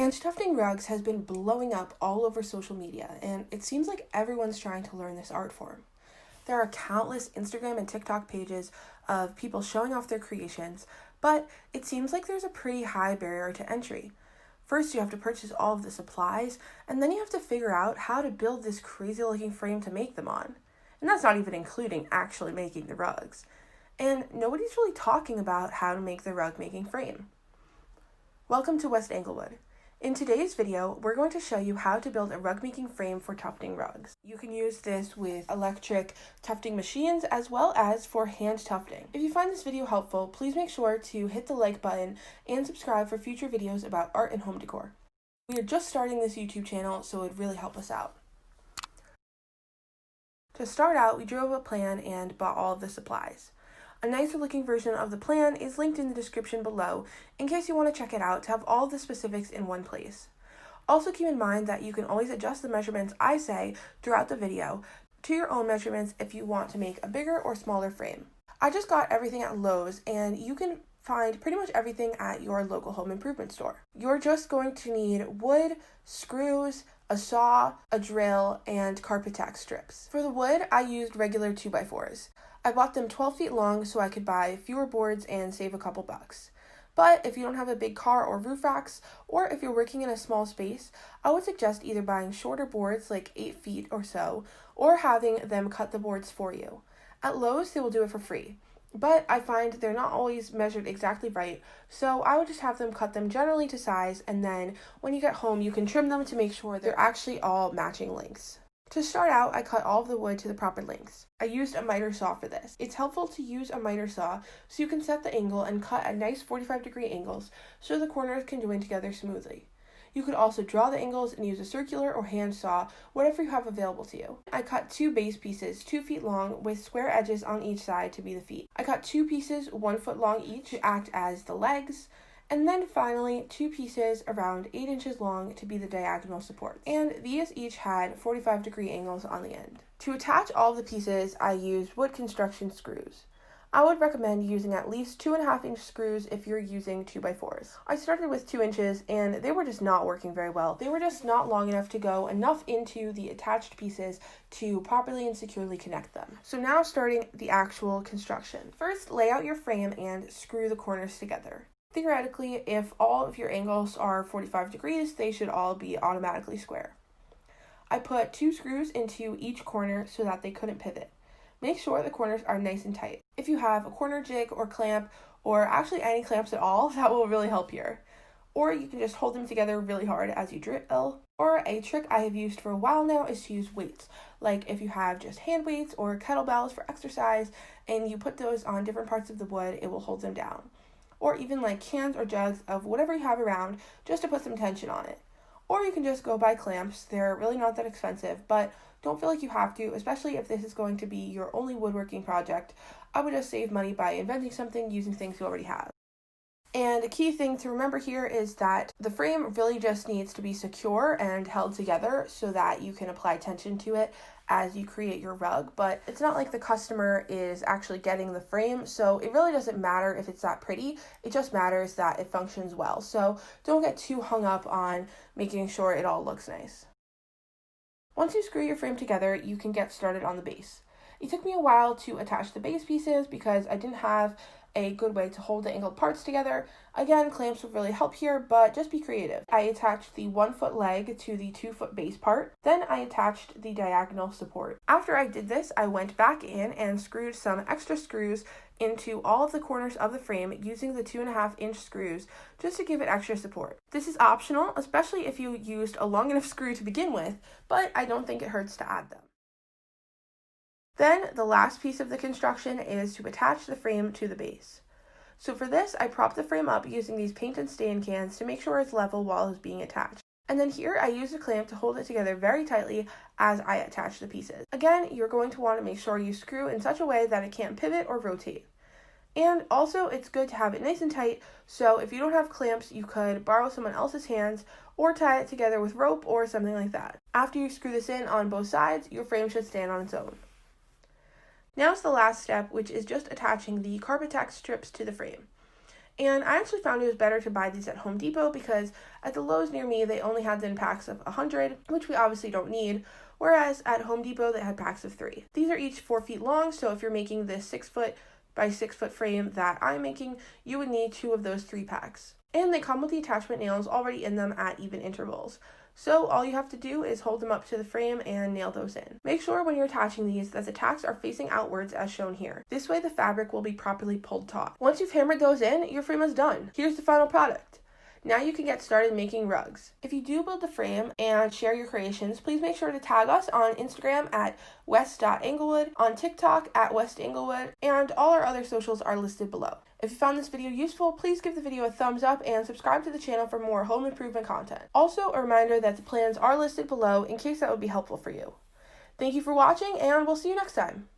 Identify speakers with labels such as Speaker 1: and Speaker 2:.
Speaker 1: Hand-tufting rugs has been blowing up all over social media, and it seems like everyone's trying to learn this art form. There are countless Instagram and TikTok pages of people showing off their creations, but it seems like there's a pretty high barrier to entry. First, you have to purchase all of the supplies, and then you have to figure out how to build this crazy looking frame to make them on. And that's not even including actually making the rugs. And nobody's really talking about how to make the rug making frame. Welcome to West Englewood. In today's video, we're going to show you how to build a rug making frame for tufting rugs. You can use this with electric tufting machines as well as for hand tufting. If you find this video helpful, please make sure to hit the like button and subscribe for future videos about art and home decor. We are just starting this YouTube channel, so it would really help us out. To start out, we drew up a plan and bought all of the supplies. A nicer looking version of the plan is linked in the description below in case you want to check it out to have all the specifics in one place. Also keep in mind that you can always adjust the measurements I say throughout the video to your own measurements if you want to make a bigger or smaller frame. I just got everything at Lowe's, and you can find pretty much everything at your local home improvement store. You're just going to need wood, screws, a saw, a drill, and carpet tack strips. For the wood, I used regular 2x4s. I bought them 12 feet long so I could buy fewer boards and save a couple bucks. But if you don't have a big car or roof racks, or if you're working in a small space, I would suggest either buying shorter boards like 8 feet or so, or having them cut the boards for you. At Lowe's, they will do it for free. But I find they're not always measured exactly right, so I would just have them cut them generally to size, and then when you get home, you can trim them to make sure they're actually all matching lengths. To start out, I cut all of the wood to the proper lengths. I used a miter saw for this. It's helpful to use a miter saw so you can set the angle and cut at nice 45-degree angles so the corners can join together smoothly. You could also draw the angles and use a circular or hand saw, whatever you have available to you. I cut 2 base pieces 2 feet long with square edges on each side to be the feet. I cut 2 pieces 1 foot long each to act as the legs. And then finally, 2 pieces around 8 inches long to be the diagonal support. And these each had 45-degree angles on the end. To attach all of the pieces, I used wood construction screws. I would recommend using at least 2.5-inch screws if you're using 2x4s. I started with 2 inches and they were just not working very well. They were just not long enough to go enough into the attached pieces to properly and securely connect them. So now starting the actual construction. First, lay out your frame and screw the corners together. Theoretically, if all of your angles are 45 degrees, they should all be automatically square. I put 2 screws into each corner so that they couldn't pivot. Make sure the corners are nice and tight. If you have a corner jig or clamp, or actually any clamps at all, that will really help here. Or you can just hold them together really hard as you drill. Or a trick I have used for a while now is to use weights. Like if you have just hand weights or kettlebells for exercise, and you put those on different parts of the wood, it will hold them down. Or even like cans or jugs of whatever you have around just to put some tension on it. Or you can just go buy clamps. They're really not that expensive, but don't feel like you have to, especially if this is going to be your only woodworking project. I would just save money by inventing something using things you already have. And a key thing to remember here is that the frame really just needs to be secure and held together so that you can apply tension to it as you create your rug, but it's not like the customer is actually getting the frame, so it really doesn't matter if it's that pretty. It just matters that it functions well. So don't get too hung up on making sure it all looks nice. Once you screw your frame together, you can get started on the base. It took me a while to attach the base pieces because I didn't have a good way to hold the angled parts together. Again, clamps will really help here, but just be creative. I attached the 1 foot leg to the 2 foot base part. Then I attached the diagonal support. After I did this, I went back in and screwed some extra screws into all of the corners of the frame using the 2.5-inch screws just to give it extra support. This is optional, especially if you used a long enough screw to begin with, but I don't think it hurts to add them. Then the last piece of the construction is to attach the frame to the base. So for this, I propped the frame up using these paint and stain cans to make sure it's level while it's being attached. And then here I used a clamp to hold it together very tightly as I attach the pieces. Again, you're going to want to make sure you screw in such a way that it can't pivot or rotate. And also, it's good to have it nice and tight, so if you don't have clamps, you could borrow someone else's hands or tie it together with rope or something like that. After you screw this in on both sides, your frame should stand on its own. Now is the last step, which is just attaching the carpet tack strips to the frame. And I actually found it was better to buy these at Home Depot because at the Lowe's near me, they only had them in packs of 100, which we obviously don't need, whereas at Home Depot, they had packs of 3. These are each 4 feet long, so if you're making this 6 foot by 6 foot frame that I'm making, you would need 2 of those 3 packs. And they come with the attachment nails already in them at even intervals. So all you have to do is hold them up to the frame and nail those in. Make sure when you're attaching these that the tacks are facing outwards as shown here. This way the fabric will be properly pulled taut. Once you've hammered those in, your frame is done. Here's the final product. Now you can get started making rugs. If you do build the frame and share your creations, please make sure to tag us on Instagram at west.englewood, on TikTok at West Englewood, and all our other socials are listed below. If you found this video useful, please give the video a thumbs up and subscribe to the channel for more home improvement content. Also, a reminder that the plans are listed below in case that would be helpful for you. Thank you for watching, and we'll see you next time.